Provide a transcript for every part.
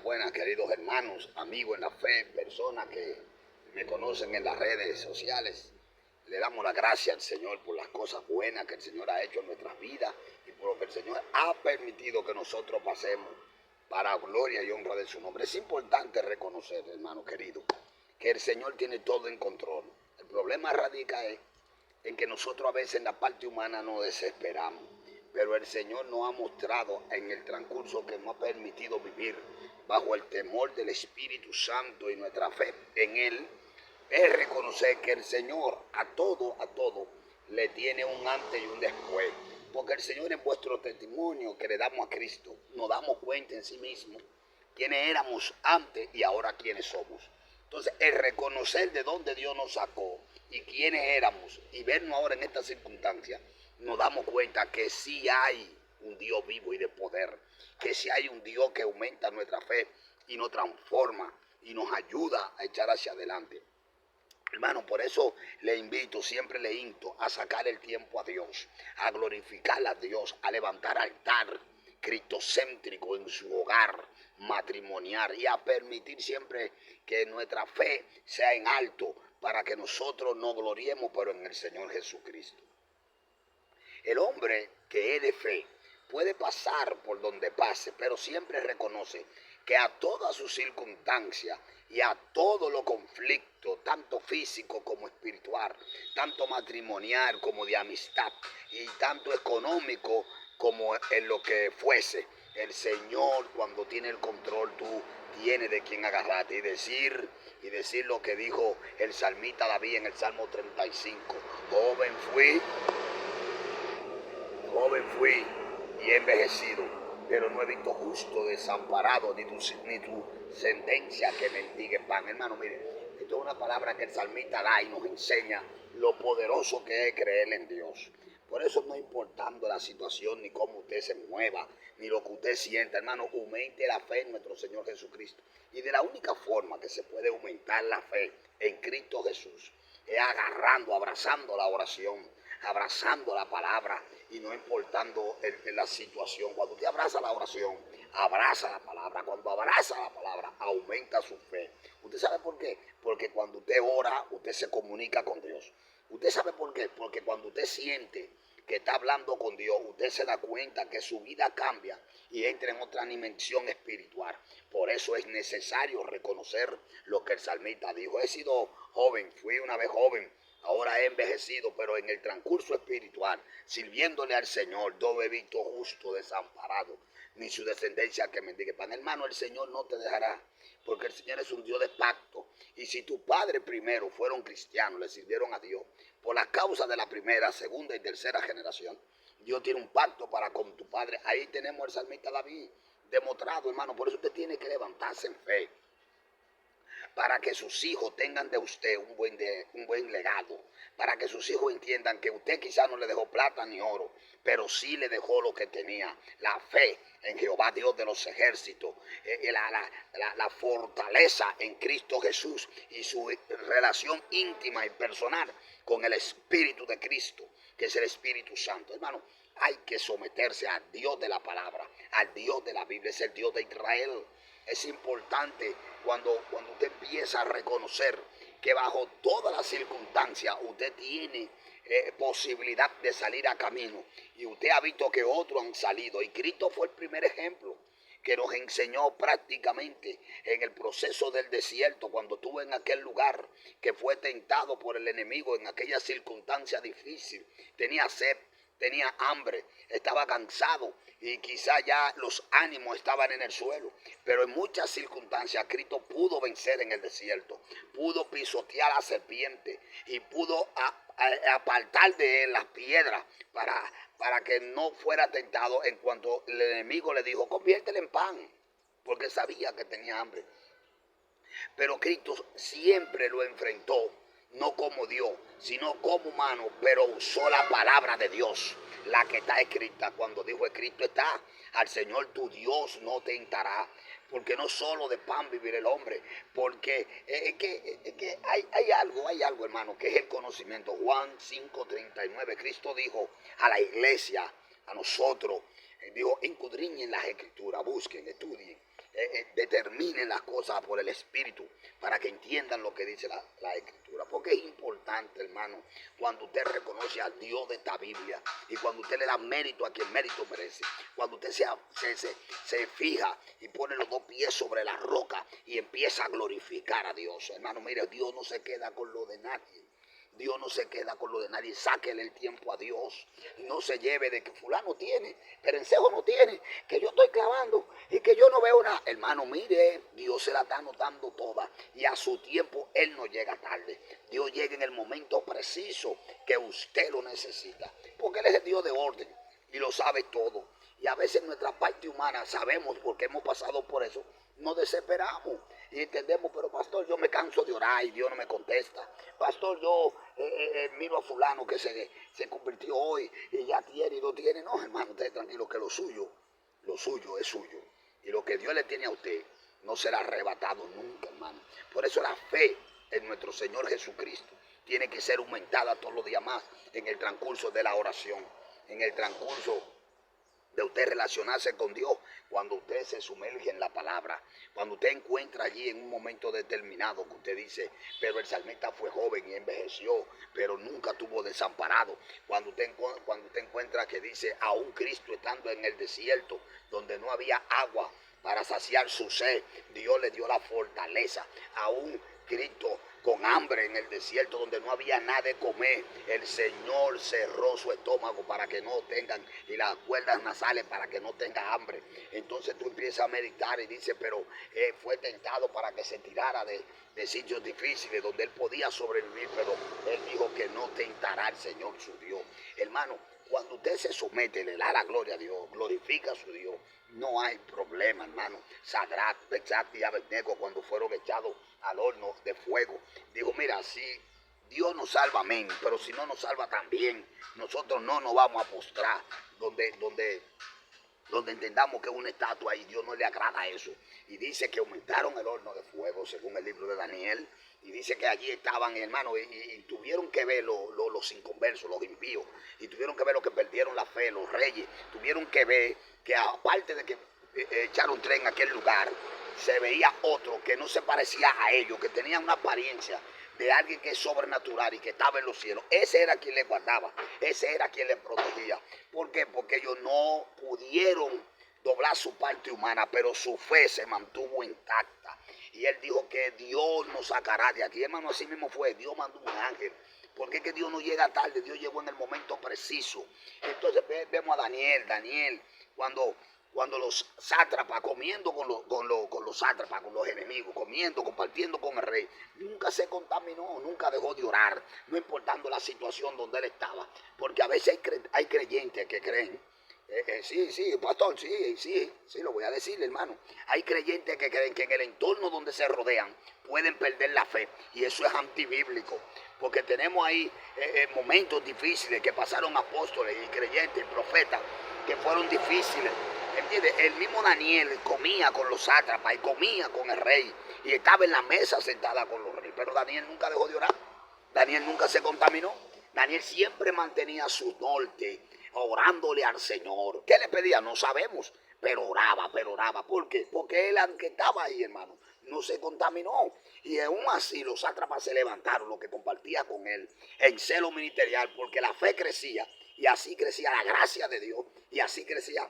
Buenas, queridos hermanos, amigos en la fe, personas que me conocen en las redes sociales. Le damos la gracia al Señor por las cosas buenas que el Señor ha hecho en nuestras vidas y por lo que el Señor ha permitido que nosotros pasemos para gloria y honra de su nombre. Es importante reconocer, hermano querido, que el Señor tiene todo en control. El problema radica en que nosotros a veces en la parte humana nos desesperamos. Pero el Señor nos ha mostrado en el transcurso que nos ha permitido vivir bajo el temor del Espíritu Santo y nuestra fe en Él, es reconocer que el Señor a todo le tiene un antes y un después. Porque el Señor en vuestro testimonio que le damos a Cristo, nos damos cuenta en sí mismo quiénes éramos antes y ahora quiénes somos. Entonces, el reconocer de dónde Dios nos sacó y quiénes éramos y vernos ahora en esta circunstancia, nos damos cuenta que sí hay un Dios vivo y de poder, que sí hay un Dios que aumenta nuestra fe y nos transforma y nos ayuda a echar hacia adelante. Hermano, por eso le invito, siempre le insto a sacar el tiempo a Dios, a glorificar a Dios, a levantar altar cristocéntrico en su hogar matrimonial y a permitir siempre que nuestra fe sea en alto para que nosotros nos gloriemos, pero en el Señor Jesucristo. El hombre que es de fe puede pasar por donde pase, pero siempre reconoce que a todas sus circunstancias y a todos los conflictos, tanto físico como espiritual, tanto matrimonial como de amistad y tanto económico como en lo que fuese, el Señor cuando tiene el control, tú tienes de quien agarrarte y decir lo que dijo el salmista David en el Salmo 35. Joven fui y he envejecido, pero no he visto justo desamparado, ni tu sentencia que mendigue pan. Hermano, mire, esto es una palabra que el salmista da y nos enseña lo poderoso que es creer en Dios. Por eso, no importando la situación, ni cómo usted se mueva, ni lo que usted sienta, hermano, aumente la fe en nuestro Señor Jesucristo. Y de la única forma que se puede aumentar la fe en Cristo Jesús es abrazando la oración, abrazando la palabra y no importando la situación. Cuando usted abraza la oración, abraza la palabra. Cuando abraza la palabra, aumenta su fe. ¿Usted sabe por qué? Porque cuando usted ora, usted se comunica con Dios. ¿Usted sabe por qué? Porque cuando usted siente que está hablando con Dios, usted se da cuenta que su vida cambia y entra en otra dimensión espiritual. Por eso es necesario reconocer lo que el salmista dijo. He sido joven, fui una vez joven, ahora he envejecido, pero en el transcurso espiritual, sirviéndole al Señor, no he visto justo desamparado, ni su descendencia que mendigue pan. Hermano, el Señor no te dejará, porque el Señor es un Dios de pacto. Y si tus padres primero fueron cristianos, le sirvieron a Dios, por la causa de la primera, segunda y tercera generación, Dios tiene un pacto para con tu padre. Ahí tenemos el salmista David demostrado, hermano. Por eso usted tiene que levantarse en fe, para que sus hijos tengan de usted un buen legado, para que sus hijos entiendan que usted quizás no le dejó plata ni oro, pero sí le dejó lo que tenía, la fe en Jehová Dios de los ejércitos, la fortaleza en Cristo Jesús y su relación íntima y personal con el Espíritu de Cristo, que es el Espíritu Santo. Hermano, hay que someterse al Dios de la palabra, al Dios de la Biblia, es el Dios de Israel. Es importante cuando usted empieza a reconocer que bajo todas las circunstancias usted tiene posibilidad de salir a camino. Y usted ha visto que otros han salido. Y Cristo fue el primer ejemplo que nos enseñó prácticamente en el proceso del desierto, cuando estuvo en aquel lugar que fue tentado por el enemigo en aquella circunstancia difícil. Tenía sed, tenía hambre, estaba cansado y quizá ya los ánimos estaban en el suelo. Pero en muchas circunstancias Cristo pudo vencer en el desierto, pudo pisotear a la serpiente y pudo apartar de él las piedras para que no fuera tentado en cuanto el enemigo le dijo, conviértele en pan, porque sabía que tenía hambre. Pero Cristo siempre lo enfrentó, no como Dios, sino como humano, pero usó la palabra de Dios, la que está escrita. Cuando dijo Cristo está, al Señor tu Dios no tentará, porque no solo de pan vivirá el hombre, porque es que hay algo, hermano, que es el conocimiento. Juan 5:39, Cristo dijo a la iglesia, a nosotros, dijo, escudriñen las escrituras, busquen, estudien, determinen las cosas por el Espíritu para que entiendan lo que dice la Escritura. Porque es importante, hermano, cuando usted reconoce al Dios de esta Biblia y cuando usted le da mérito a quien mérito merece, cuando usted se fija y pone los dos pies sobre la roca y empieza a glorificar a Dios. Hermano, mire, Dios no se queda con lo de nadie. Dios no se queda con lo de nadie. Sáquele el tiempo a Dios. No se lleve de que fulano tiene, Perencejo no tiene, que yo estoy clavando y que yo no veo nada. Hermano, mire, Dios se la está anotando toda y a su tiempo Él no llega tarde. Dios llega en el momento preciso que usted lo necesita. Porque Él es el Dios de orden y lo sabe todo. Y a veces en nuestra parte humana sabemos, porque hemos pasado por eso, nos desesperamos y entendemos, pero pastor, yo me canso de orar y Dios no me contesta. Pastor, yo miro a fulano que se convirtió hoy y ya tiene y no tiene. No, hermano, usted tranquilo que lo suyo es suyo. Y lo que Dios le tiene a usted no será arrebatado nunca, hermano. Por eso la fe en nuestro Señor Jesucristo tiene que ser aumentada todos los días más en el transcurso de la oración, en el transcurso de usted relacionarse con Dios, cuando usted se sumerge en la palabra, cuando usted encuentra allí en un momento determinado que usted dice, pero el salmista fue joven y envejeció, pero nunca tuvo desamparado. Cuando usted encuentra que dice, aún Cristo estando en el desierto, donde no había agua para saciar su sed, Dios le dio la fortaleza. Aún Cristo con hambre en el desierto donde no había nada de comer, el Señor cerró su estómago para que no tengan, y las cuerdas nasales para que no tenga hambre. Entonces tú empiezas a meditar y dices, pero fue tentado para que se tirara de sitios difíciles donde él podía sobrevivir, pero él dijo que no tentará al Señor su Dios. Hermano, cuando usted se somete, le da la gloria a Dios, glorifica a su Dios, no hay problema, hermano. Sadrach, Mesach y Abednego, cuando fueron echados al horno de fuego, dijo, mira, si Dios nos salva, amén, pero si no nos salva también, nosotros no nos vamos a postrar donde entendamos que es una estatua y Dios no le agrada eso. Y dice que aumentaron el horno de fuego, según el libro de Daniel, y dice que allí estaban, hermanos, y tuvieron que ver los inconversos, los impíos, y tuvieron que ver los que perdieron la fe, los reyes, tuvieron que ver que aparte de que echaron tren en aquel lugar, se veía otro que no se parecía a ellos, que tenía una apariencia de alguien que es sobrenatural y que estaba en los cielos. Ese era quien le guardaba, ese era quien le protegía. ¿Por qué? Porque ellos no pudieron doblar su parte humana, pero su fe se mantuvo intacta. Y él dijo que Dios nos sacará de aquí. Hermano, así mismo fue. Dios mandó un ángel. Porque es que Dios no llega tarde, Dios llegó en el momento preciso. Entonces vemos a Daniel, cuando los sátrapas, comiendo con los sátrapas, con los enemigos, comiendo, compartiendo con el rey, nunca se contaminó, nunca dejó de orar, no importando la situación donde él estaba. Porque a veces hay creyentes que creen, sí, pastor, sí, lo voy a decir, hermano. Hay creyentes que creen que en el entorno donde se rodean pueden perder la fe, y eso es antibíblico, porque tenemos ahí momentos difíciles que pasaron apóstoles y creyentes y profetas que fueron difíciles. ¿Entiendes? El mismo Daniel comía con los sátrapas y comía con el rey y estaba en la mesa sentada con los reyes, pero Daniel nunca dejó de orar. Daniel nunca se contaminó. Daniel siempre mantenía su norte, orándole al Señor. ¿Qué le pedía? No sabemos, pero oraba. ¿Por qué? Porque él, aunque estaba ahí, hermano, no se contaminó. Y aún así los sátrapas se levantaron, los que compartía con él, en celo ministerial, porque la fe crecía, y así crecía la gracia de Dios, y así crecía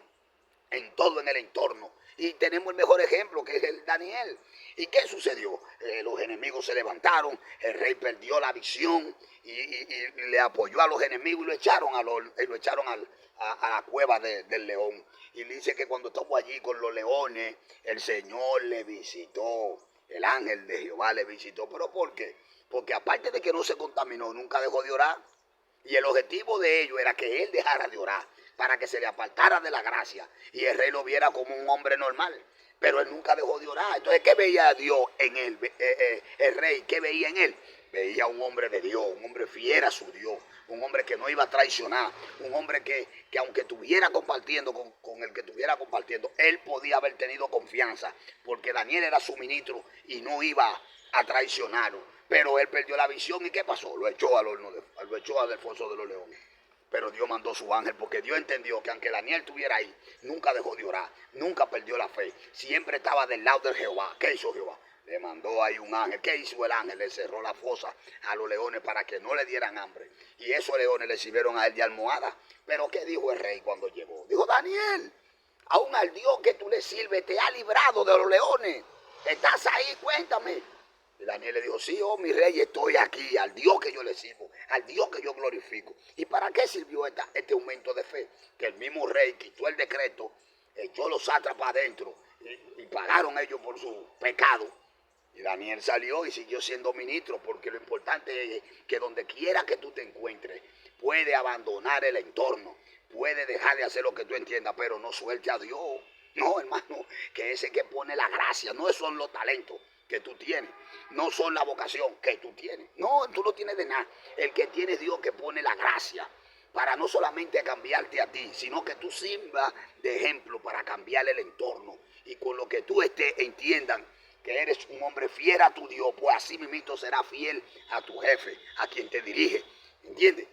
en todo en el entorno. Y tenemos el mejor ejemplo, que es el Daniel. ¿Y qué sucedió? Los enemigos se levantaron, el rey perdió la visión y le apoyó a los enemigos y lo echaron a la cueva del león. Y dice que cuando estuvo allí con los leones, el Señor le visitó, el ángel de Jehová le visitó. ¿Pero por qué? Porque aparte de que no se contaminó, nunca dejó de orar. Y el objetivo de ello era que él dejara de orar, para que se le apartara de la gracia y el rey lo viera como un hombre normal. Pero él nunca dejó de orar. Entonces, ¿qué veía Dios en él? El rey, ¿qué veía en él? Veía un hombre de Dios, un hombre fiel a su Dios, un hombre que no iba a traicionar, un hombre que aunque estuviera compartiendo con el que estuviera compartiendo, él podía haber tenido confianza, porque Daniel era su ministro y no iba a traicionarlo. Pero él perdió la visión, ¿y qué pasó? Lo echó al horno, lo echó al foso de los leones. pero Dios mandó su ángel porque Dios entendió que aunque Daniel estuviera ahí, nunca dejó de orar, nunca perdió la fe, siempre estaba del lado de Jehová. ¿Qué hizo Jehová? Le mandó ahí un ángel. ¿Qué hizo el ángel? Le cerró la fosa a los leones para que no le dieran hambre. Y esos leones le sirvieron a él de almohada. Pero ¿qué dijo el rey cuando llegó? Dijo: Daniel, aún al Dios que tú le sirves te ha librado de los leones. ¿Estás ahí? Cuéntame. Y Daniel le dijo: sí, oh mi rey, estoy aquí, al Dios que yo le sirvo, al Dios que yo glorifico. ¿Y para qué sirvió este aumento de fe? Que el mismo rey quitó el decreto, echó los sátrapas adentro y pagaron ellos por su pecado. Y Daniel salió y siguió siendo ministro, porque lo importante es que donde quiera que tú te encuentres, puede abandonar el entorno, puede dejar de hacer lo que tú entiendas, pero no suelte a Dios. No, hermano, que ese que pone la gracia, no son los talentos que tú tienes, no son la vocación que tú tienes. No, tú no tienes de nada. El que tiene es Dios que pone la gracia para no solamente cambiarte a ti, sino que tú sirvas de ejemplo para cambiar el entorno. Y con lo que tú entiendan que eres un hombre fiel a tu Dios, pues así mismo será fiel a tu jefe, a quien te dirige. ¿Entiendes?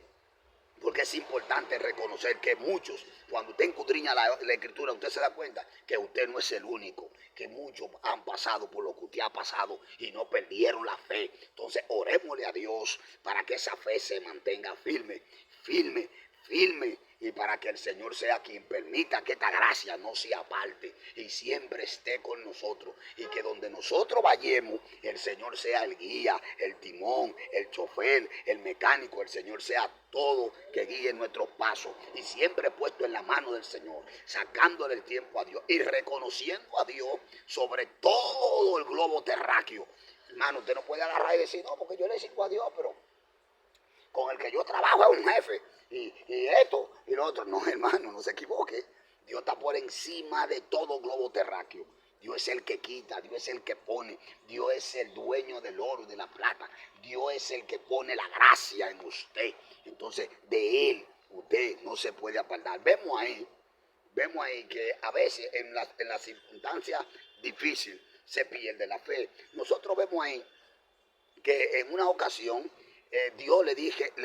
Porque es importante reconocer que muchos, cuando usted escudriña la escritura, usted se da cuenta que usted no es el único, que muchos han pasado por lo que usted ha pasado y no perdieron la fe. Entonces orémosle a Dios para que esa fe se mantenga firme, firme, firme, y para que el Señor sea quien permita que esta gracia no se aparte y siempre esté con nosotros, y que donde nosotros vayamos, el Señor sea el guía, el timón, el chofer, el mecánico, el Señor sea todo que guíe nuestros pasos, y siempre puesto en la mano del Señor, sacándole el tiempo a Dios y reconociendo a Dios sobre todo el globo terráqueo. Hermano, usted no puede agarrar y decir: no, porque yo le sirvo a Dios, pero con el que yo trabajo es un jefe, y esto y lo otro. No, hermano, no se equivoque. Dios está por encima de todo globo terráqueo. Dios es el que quita, Dios es el que pone, Dios es el dueño del oro y de la plata. Dios es el que pone la gracia en usted. Entonces, de Él usted no se puede apartar. Vemos ahí que a veces en las circunstancias difíciles se pierde la fe. Nosotros vemos ahí que en una ocasión Dios le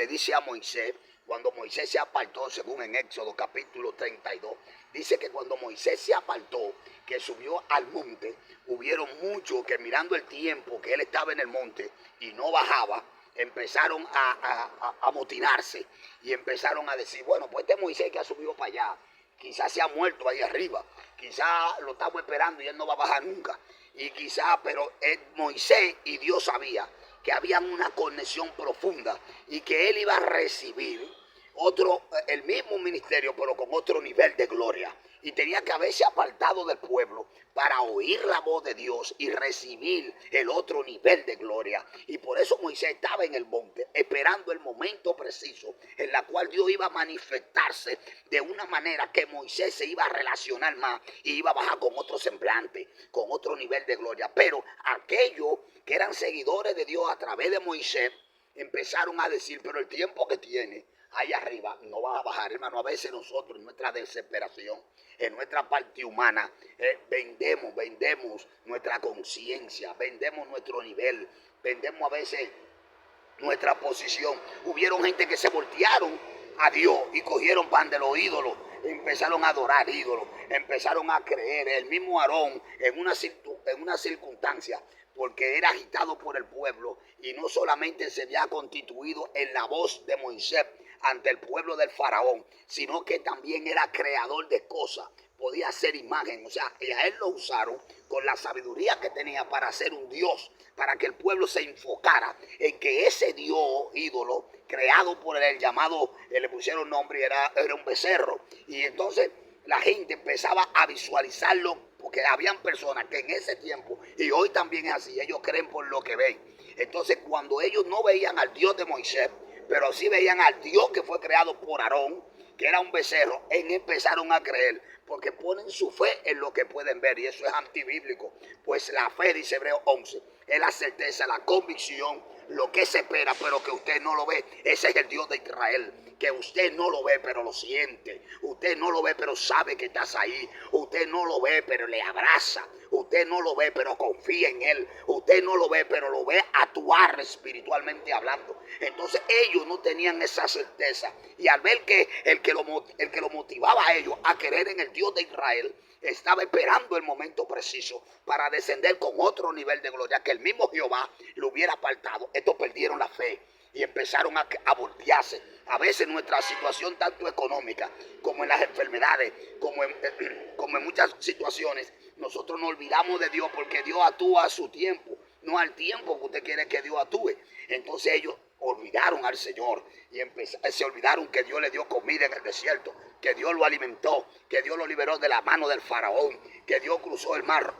dice a Moisés, cuando Moisés se apartó, según en Éxodo capítulo 32, dice que cuando Moisés se apartó, que subió al monte, hubieron muchos que, mirando el tiempo que él estaba en el monte y no bajaba, empezaron a amotinarse y empezaron a decir: bueno, pues este Moisés que ha subido para allá, quizás se ha muerto ahí arriba, quizás lo estamos esperando y él no va a bajar nunca, y quizás, pero Moisés y Dios sabía que había una conexión profunda y que él iba a recibir el mismo ministerio, pero con otro nivel de gloria, y tenía que haberse apartado del pueblo para oír la voz de Dios y recibir el otro nivel de gloria. Y por eso Moisés estaba en el monte esperando el momento preciso en la cual Dios iba a manifestarse de una manera que Moisés se iba a relacionar más y iba a bajar con otro semblante, con otro nivel de gloria. Pero aquellos que eran seguidores de Dios a través de Moisés empezaron a decir: pero el tiempo que tiene ahí arriba no va a bajar. Hermano, a veces nosotros en nuestra desesperación, en nuestra parte humana, vendemos nuestra conciencia, vendemos nuestro nivel, vendemos a veces nuestra posición. Hubieron gente que se voltearon a Dios y cogieron pan de los ídolos, empezaron a adorar ídolos, empezaron a creer. El mismo Aarón, en una circunstancia, porque era agitado por el pueblo y no solamente se había constituido en la voz de Moisés ante el pueblo del faraón, sino que también era creador de cosas, podía hacer imagen. O sea, y a él lo usaron con la sabiduría que tenía para hacer un Dios, para que el pueblo se enfocara en que ese Dios ídolo creado por él, llamado, le pusieron nombre, era un becerro. Y entonces la gente empezaba a visualizarlo, porque habían personas que en ese tiempo, y hoy también es así, ellos creen por lo que ven. Entonces, cuando ellos no veían al Dios de Moisés, pero sí veían al Dios que fue creado por Aarón, que era un becerro, empezaron a creer, porque ponen su fe en lo que pueden ver, y eso es antibíblico. Pues la fe, dice Hebreos 11, es la certeza, la convicción, lo que se espera, pero que usted no lo ve. Ese es el Dios de Israel, que usted no lo ve, pero lo siente. Usted no lo ve, pero sabe que estás ahí. Usted no lo ve, pero le abraza. Usted no lo ve, pero confía en Él. Usted no lo ve, pero lo ve actuar espiritualmente hablando. Entonces ellos no tenían esa certeza. Y al ver que el que lo motivaba a ellos a creer en el Dios de Israel, estaba esperando el momento preciso para descender con otro nivel de gloria, que el mismo Jehová lo hubiera apartado. Estos perdieron la fe y empezaron a voltearse. A veces nuestra situación, tanto económica como en las enfermedades, como en muchas situaciones, nosotros nos olvidamos de Dios, porque Dios actúa a su tiempo, no al tiempo que usted quiere que Dios actúe. Entonces ellos olvidaron al Señor y se olvidaron que Dios le dio comida en el desierto, que Dios lo alimentó, que Dios lo liberó de la mano del faraón, que Dios cruzó el mar,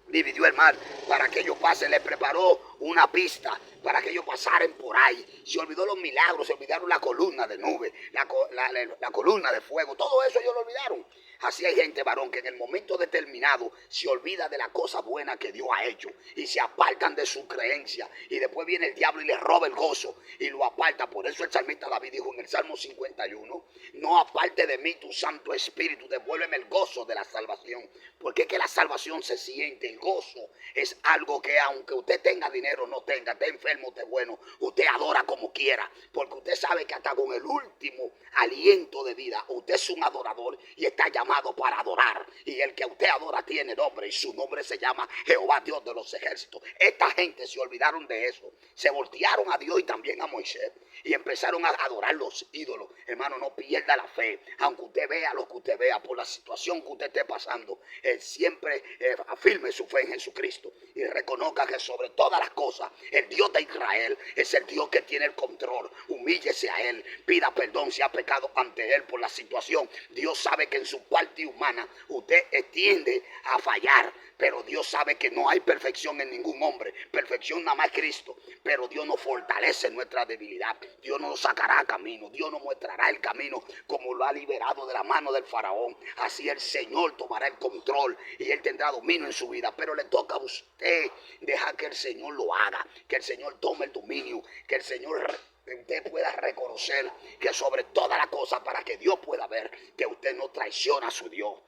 dividió el mar para que ellos pasen, les preparó una pista para que ellos pasaran por ahí. Se olvidó los milagros, se olvidaron la columna de nube, la columna de fuego, todo eso ellos lo olvidaron. Así hay gente, varón, que en el momento determinado se olvida de la cosa buena que Dios ha hecho y se apartan de su creencia, y después viene el diablo y les roba el gozo y lo aparta. Por eso el salmista David dijo en el Salmo 51, no aparte de mí tu Santo Espíritu, devuélveme el gozo de la salvación. Porque es que la salvación se siente, el gozo es algo que aunque usted tenga dinero o no tenga, esté enfermo, esté bueno, usted adora como quiera, porque usted sabe que hasta con el último aliento de vida usted es un adorador y está llamado para adorar, y el que usted adora tiene nombre y su nombre se llama Jehová, Dios de los ejércitos. Esta gente se olvidaron de eso, se voltearon a Dios y también a Moisés y empezaron a adorar los ídolos. Hermano, no pierda la fe, aunque usted vea lo que usted vea, por la situación que usted esté pasando, siempre afirme su fe en Jesucristo y reconozca que sobre todas las cosas el Dios de Israel es el Dios que tiene el control. Humíllese a Él, pida perdón si ha pecado ante Él por la situación. Dios sabe que en su parte humana usted tiende a fallar, pero Dios sabe que no hay perfección en ningún hombre, perfección nada más Cristo. Pero Dios nos fortalece nuestra debilidad, Dios nos sacará camino, Dios nos mostrará el camino como lo ha liberado de la mano del faraón. Así el Señor tomará el control y Él tendrá dominio en su vida, pero le toca a usted dejar que el Señor lo haga, que el Señor tome el dominio, que el Señor usted pueda reconocer que sobre toda la cosa, para que Dios pueda ver que usted no traiciona a su Dios.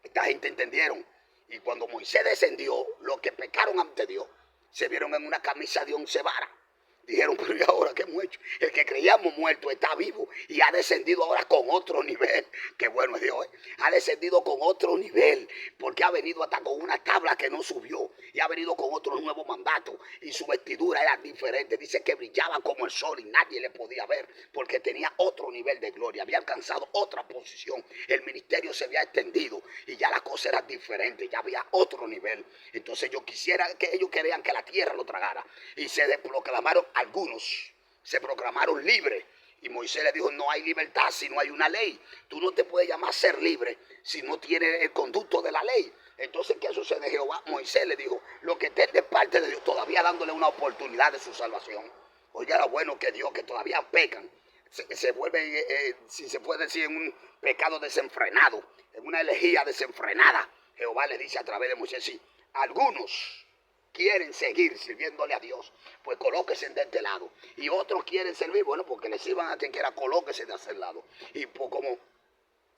Esta gente entendieron, y cuando Moisés descendió, los que pecaron ante Dios se vieron en una camisa de 11 varas. Dijeron, pero ¿y ahora qué hemos hecho? El que creíamos muerto está vivo y ha descendido ahora con otro nivel. Qué bueno es Dios, ¿eh? Ha descendido con otro nivel, porque ha venido hasta con una tabla que no subió y ha venido con otro nuevo mandato, y su vestidura era diferente. Dice que brillaba como el sol y nadie le podía ver, porque tenía otro nivel de gloria, había alcanzado otra posición, el ministerio se había extendido y ya la cosa era diferente, ya había otro nivel. Entonces yo quisiera que ellos querían que la tierra lo tragara y se proclamaron, algunos se proclamaron libres, y Moisés le dijo, no hay libertad si no hay una ley. Tú no te puedes llamar ser libre si no tienes el conducto de la ley. Entonces, ¿qué sucede? Jehová, Moisés le dijo, lo que estén de parte de Dios, todavía dándole una oportunidad de su salvación. Oiga, lo bueno que Dios, que todavía pecan, se vuelven, si se puede decir, en un pecado desenfrenado, en una herejía desenfrenada. Jehová le dice a través de Moisés, sí, algunos quieren seguir sirviéndole a Dios, pues colóquense de este lado. Y otros quieren servir, bueno, porque le sirvan a quien quiera, colóquense de aquel lado. Y pues como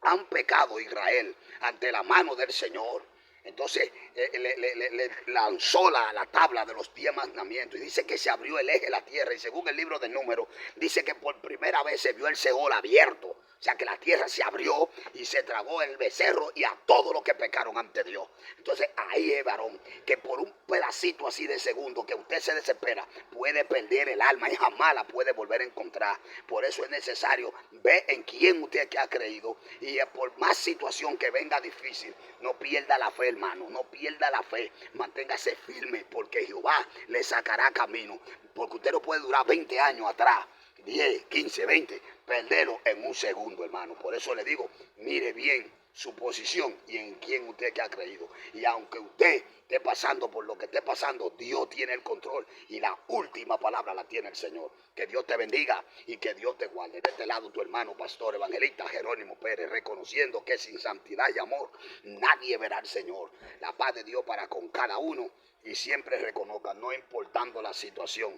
han pecado Israel ante la mano del Señor, entonces le lanzó la tabla de los 10 mandamientos, y dice que se abrió el eje de la tierra, y según el libro de Números dice que por primera vez se vio el Seol abierto. O sea que la tierra se abrió y se tragó el becerro y a todos los que pecaron ante Dios. Entonces ahí es, varón, que por un pedacito así de segundo que usted se desespera, puede perder el alma y jamás la puede volver a encontrar. Por eso es necesario ver en quién usted que ha creído, y por más situación que venga difícil, no pierda la fe, hermano, no pierda la fe, manténgase firme, porque Jehová le sacará camino, porque usted no puede durar 20 años atrás, 10, 15, 20, perderlo en un segundo, hermano. Por eso le digo, mire bien su posición y en quién usted que ha creído. Y aunque usted esté pasando por lo que esté pasando, Dios tiene el control y la última palabra la tiene el Señor. Que Dios te bendiga y que Dios te guarde. De este lado tu hermano pastor evangelista Jerónimo Pérez, reconociendo que sin santidad y amor nadie verá al Señor. La paz de Dios para con cada uno. y siempre reconozca, no importando la situación,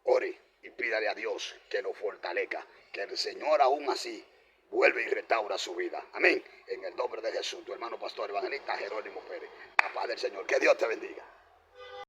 ore y pídale a Dios que lo fortalezca, que el Señor aún así vuelve y restaura su vida. Amén. En el nombre de Jesús, tu hermano pastor evangelista Jerónimo Pérez. La paz del Señor. Que Dios te bendiga.